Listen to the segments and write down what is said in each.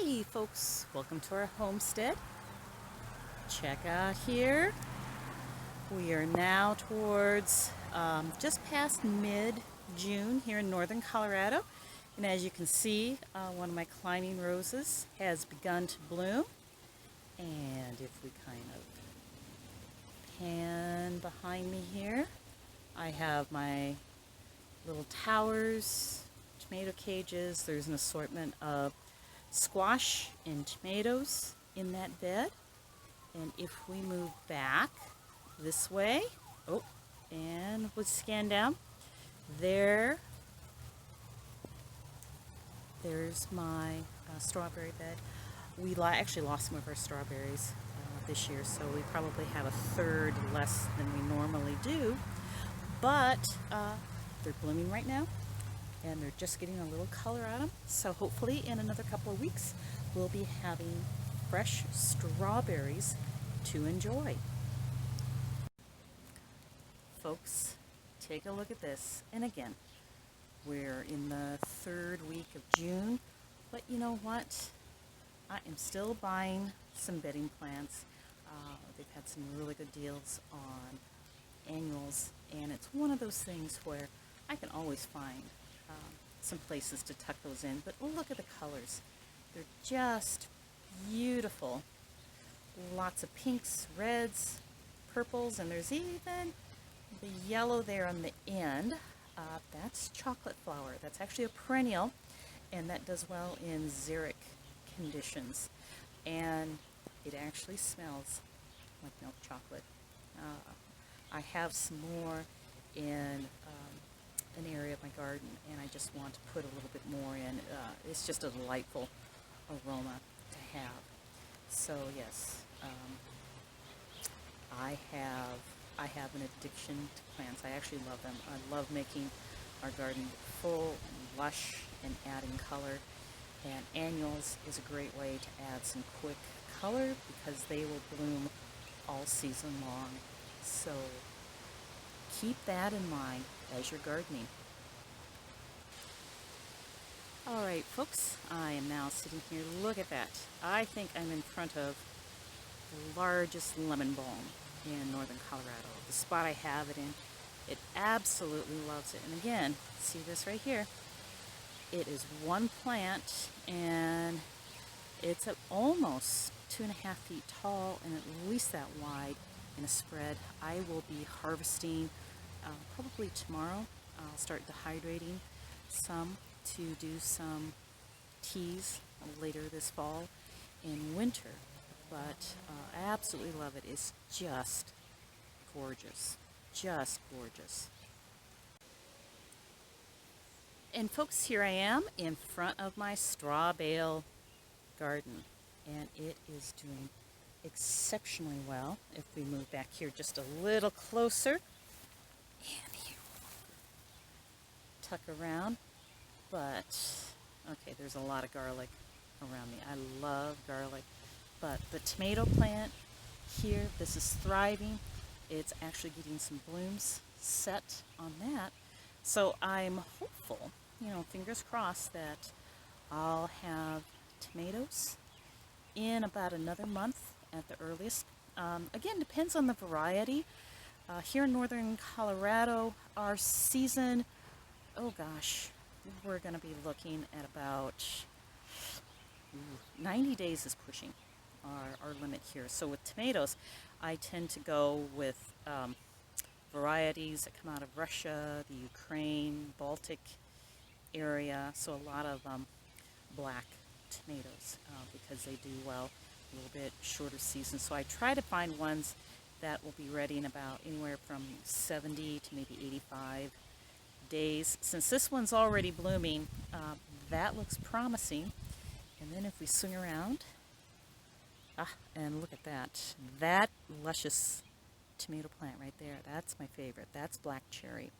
Hey folks, welcome to our homestead. Check out here. We are now towards just past mid-June here in northern Colorado. And as you can see, one of my climbing roses has begun to bloom. And if we kind of pan behind me here, I have my little towers, tomato cages. There's an assortment of squash and tomatoes in that bed. And if we move back this way, and we'll scan down, there's my strawberry bed. We actually lost some of our strawberries this year, so we probably have a third less than we normally do, but they're blooming right now and they're just getting a little color on them. So hopefully in another couple of weeks we'll be having fresh strawberries to enjoy. Folks, take a look at this. And again, we're in the third week of June, but you know what? I am still buying some bedding plants. They've had some really good deals on annuals, and it's one of those things where I can always find some places to tuck those in. But look at the colors. They're just beautiful. Lots of pinks, reds, purples, and there's even the yellow there on the end. That's chocolate flower. That's actually a perennial, and that does well in xeric conditions. And it actually smells like milk chocolate. I have some more in an area of my garden, and I just want to put a little bit more in. It's just a delightful aroma to have. So yes, I have an addiction to plants. I actually love them. I love making our garden full, lush, and adding color. And annuals is a great way to add some quick color because they will bloom all season long. So keep that in mind as you're gardening. All right, folks, I am now sitting here. Look at that. I think I'm in front of the largest lemon balm in northern Colorado. The spot I have it in, it absolutely loves it. And again, see this right here? It is one plant, and it's almost 2.5 feet tall and at least that wide in a spread. I will be harvesting probably tomorrow. I'll start dehydrating some to do some teas later this fall and winter. But I absolutely love it. It's just gorgeous. Just gorgeous. And folks, here I am in front of my straw bale garden, and it is doing exceptionally well. If we move back here just a little closer, and here, tuck around, but okay, there's a lot of garlic around me. I love garlic, but the tomato plant here, this is thriving. It's actually getting some blooms set on that. So I'm hopeful, fingers crossed, that I'll have tomatoes in about another month at the earliest. Again, depends on the variety. Here in northern Colorado, our season, we're going to be looking at about 90 days is pushing our limit here. So with tomatoes, I tend to go with varieties that come out of Russia, the Ukraine, Baltic area. So a lot of black tomatoes because they do well a little bit shorter season. So I try to find ones that will be ready in about anywhere from 70 to maybe 85 days. Since this one's already blooming, that looks promising. And then if we swing around, and look at that luscious tomato plant right there. That's my favorite. That's black cherry,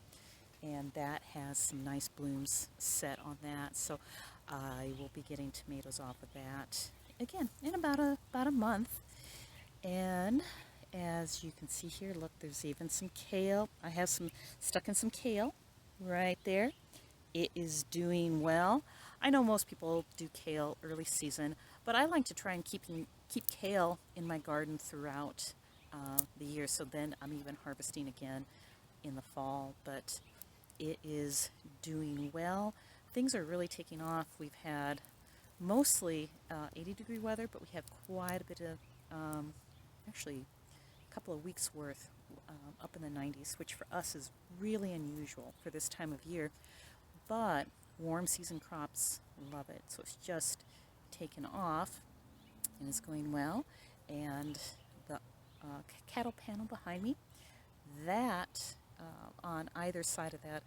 and that has some nice blooms set on that. So I will be getting tomatoes off of that again in about a month. And as you can see here, look, there's even some kale. I have some stuck in some kale right there. It is doing well. I know most people do kale early season, but I like to try and keep kale in my garden throughout the year. So then I'm even harvesting again in the fall. But it is doing well. Things are really taking off. We've had mostly 80-degree weather, but we had quite a bit of actually a couple of weeks worth up in the 90s, which for us is really unusual for this time of year. But warm season crops love it. So it's just taken off and is going well. And the cattle panel behind me, that on either side of that,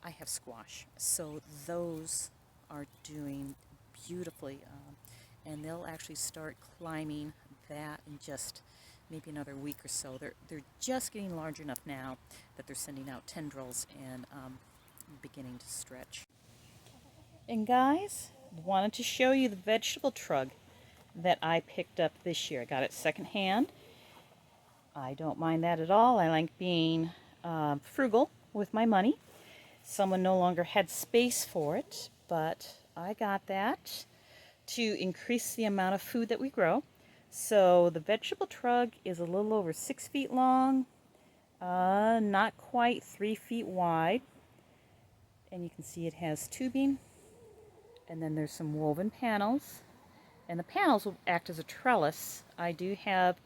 I have squash. So those are doing beautifully. And they'll actually start climbing that in just maybe another week or so. They're just getting large enough now that they're sending out tendrils and beginning to stretch. And guys, wanted to show you the vegetable trug that I picked up this year. I got it secondhand. I don't mind that at all. I like being frugal with my money. Someone no longer had space for it, but I got that to increase the amount of food that we grow. So the vegetable trug is a little over 6 feet long, not quite 3 feet wide. And you can see it has tubing, and then there's some woven panels. And the panels will act as a trellis. I do have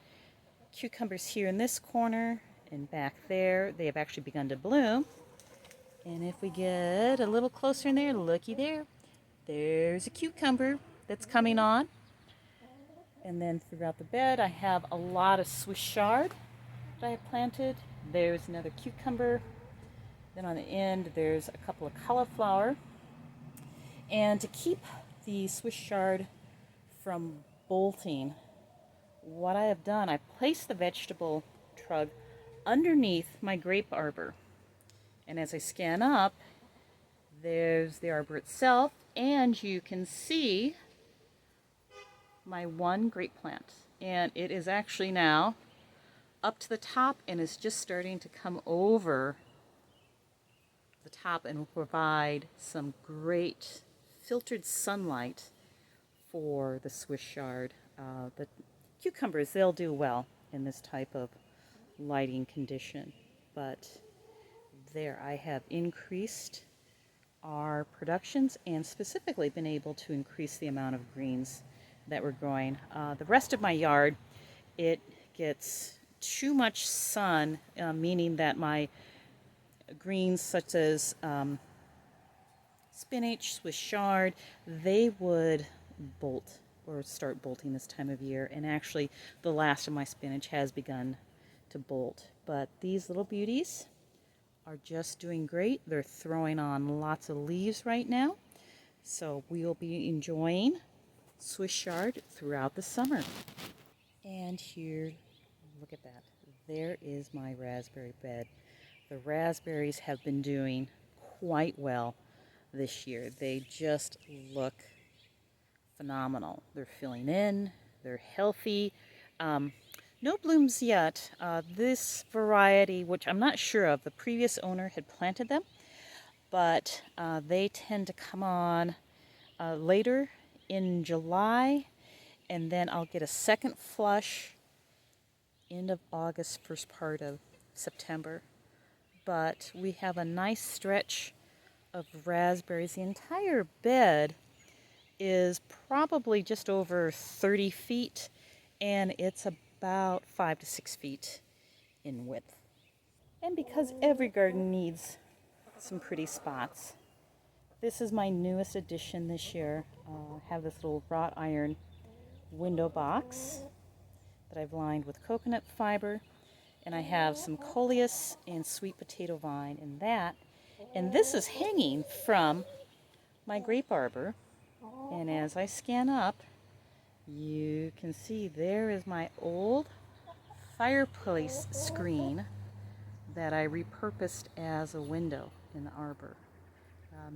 cucumbers here in this corner and back there. They have actually begun to bloom. And if we get a little closer in there, looky there. There's a cucumber that's coming on. And then throughout the bed, I have a lot of Swiss chard that I have planted. There's another cucumber. Then on the end, there's a couple of cauliflower. And to keep the Swiss chard from bolting, what I have done, I placed the vegetable trug underneath my grape arbor. And as I scan up, there's the arbor itself, and you can see my one grape plant. And it is actually now up to the top and is just starting to come over the top and will provide some great filtered sunlight for the Swiss chard. The cucumbers, they'll do well in this type of lighting condition. But there, I have increased our productions and specifically been able to increase the amount of greens that we're growing. The rest of my yard, it gets too much sun, meaning that my greens such as spinach, Swiss chard, they would bolt or start bolting this time of year. And actually, the last of my spinach has begun to bolt. But these little beauties are just doing great. They're throwing on lots of leaves right now. So we will be enjoying Swiss chard throughout the summer. And here, look at that. There is my raspberry bed. The raspberries have been doing quite well this year. They just look phenomenal. They're filling in, they're healthy. No blooms yet. This variety, which I'm not sure of, the previous owner had planted them, but they tend to come on later in July, and then I'll get a second flush end of August, first part of September. But we have a nice stretch of raspberries. The entire bed is probably just over 30 feet, and it's about 5 to 6 feet in width. And because every garden needs some pretty spots, this is my newest addition this year. I have this little wrought iron window box that I've lined with coconut fiber, and I have some coleus and sweet potato vine in that. And this is hanging from my grape arbor. And as I scan up, you can see there is my old fireplace screen that I repurposed as a window in the arbor.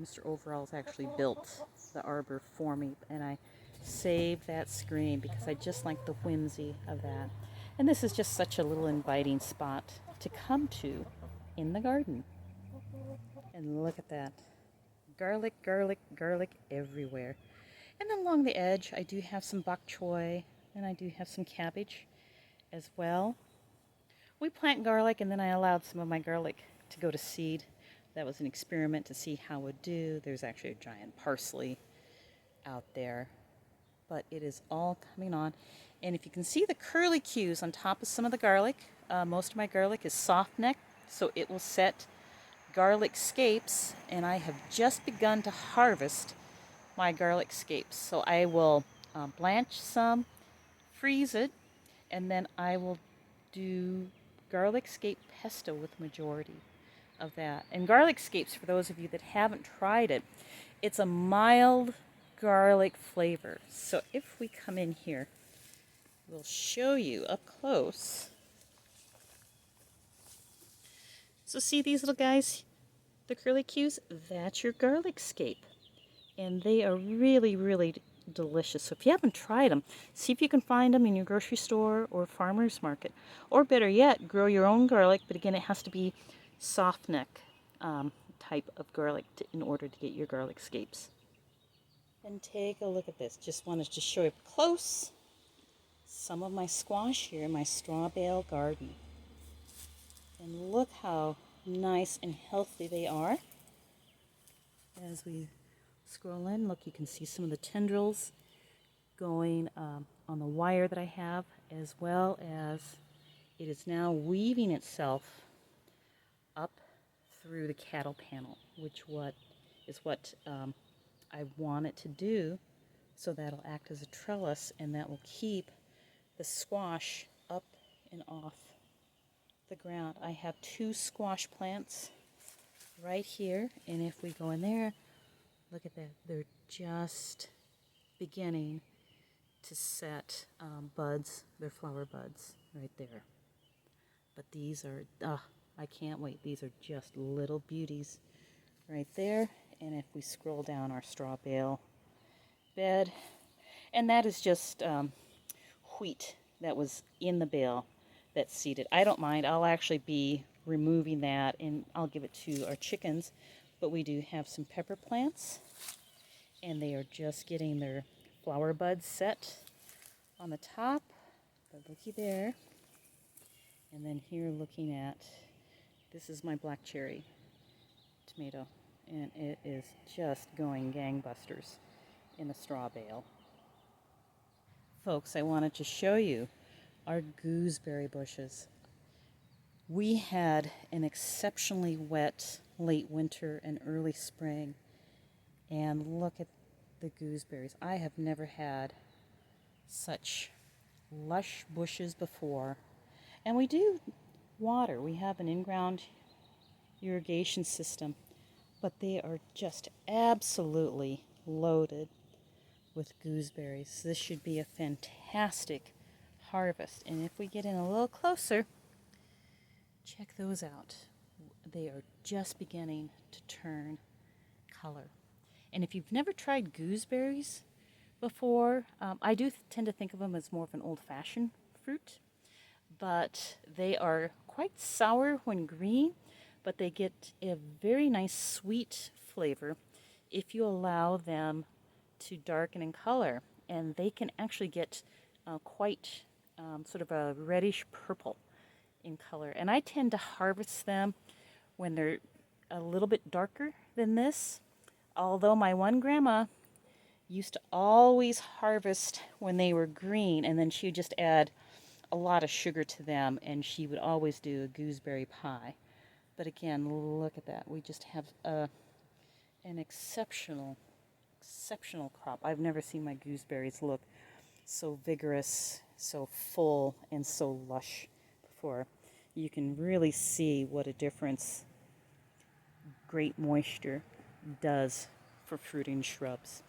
Mr. Overall's actually built the arbor for me, and I saved that screen because I just like the whimsy of that. And this is just such a little inviting spot to come to in the garden. And look at that. garlic, garlic, garlic everywhere. And then along the edge, I do have some bok choy, and I do have some cabbage as well. We plant garlic, and then I allowed some of my garlic to go to seed. That was an experiment to see how it would do. There's actually a giant parsley out there, but it is all coming on. And if you can see the curly cues on top of some of the garlic, most of my garlic is soft neck, so it will set garlic scapes, and I have just begun to harvest my garlic scapes. So I will blanch some, freeze it, and then I will do garlic scape pesto with the majority of that. And garlic scapes, for those of you that haven't tried it, it's a mild garlic flavor. So if we come in here, we'll show you up close. So see these little guys, the curly cues? That's your garlic scape. And they are really, really delicious. So if you haven't tried them, see if you can find them in your grocery store or farmer's market. Or better yet, grow your own garlic, but again, it has to be soft neck type of garlic in order to get your garlic scapes. And take a look at this. Just wanted to show you up close some of my squash here in my straw bale garden. And look how nice and healthy they are. As we scroll in, look, you can see some of the tendrils going on the wire that I have, as well as it is now weaving itself up through the cattle panel, which is what I want it to do, so that'll act as a trellis, and that will keep the squash up and off the ground. I have 2 squash plants right here, and if we go in there, look at that. They're just beginning to set buds. They're flower buds right there. But these are, I can't wait. These are just little beauties right there. And if we scroll down our straw bale bed, and that is just wheat that was in the bale that's seeded. I don't mind. I'll actually be removing that, and I'll give it to our chickens. But we do have some pepper plants, and they are just getting their flower buds set on the top. But looky there. And then here, looking at, this is my black cherry tomato, and it is just going gangbusters in a straw bale. Folks, I wanted to show you our gooseberry bushes. We had an exceptionally wet late winter and early spring, and look at the gooseberries. I have never had such lush bushes before. And we do water. We have an in-ground irrigation system, but they are just absolutely loaded with gooseberries. This should be a fantastic harvest. And if we get in a little closer, check those out. They are just beginning to turn color. And if you've never tried gooseberries before, I do tend to think of them as more of an old-fashioned fruit, but they are quite sour when green, but they get a very nice sweet flavor if you allow them to darken in color. And they can actually get quite sort of a reddish purple in color. And I tend to harvest them when they're a little bit darker than this, although my one grandma used to always harvest when they were green, and then she would just add a lot of sugar to them, and she would always do a gooseberry pie. But again, look at that. We just have an exceptional crop. I've never seen my gooseberries look so vigorous, so full, and so lush before. You can really see what a difference great moisture does for fruiting shrubs.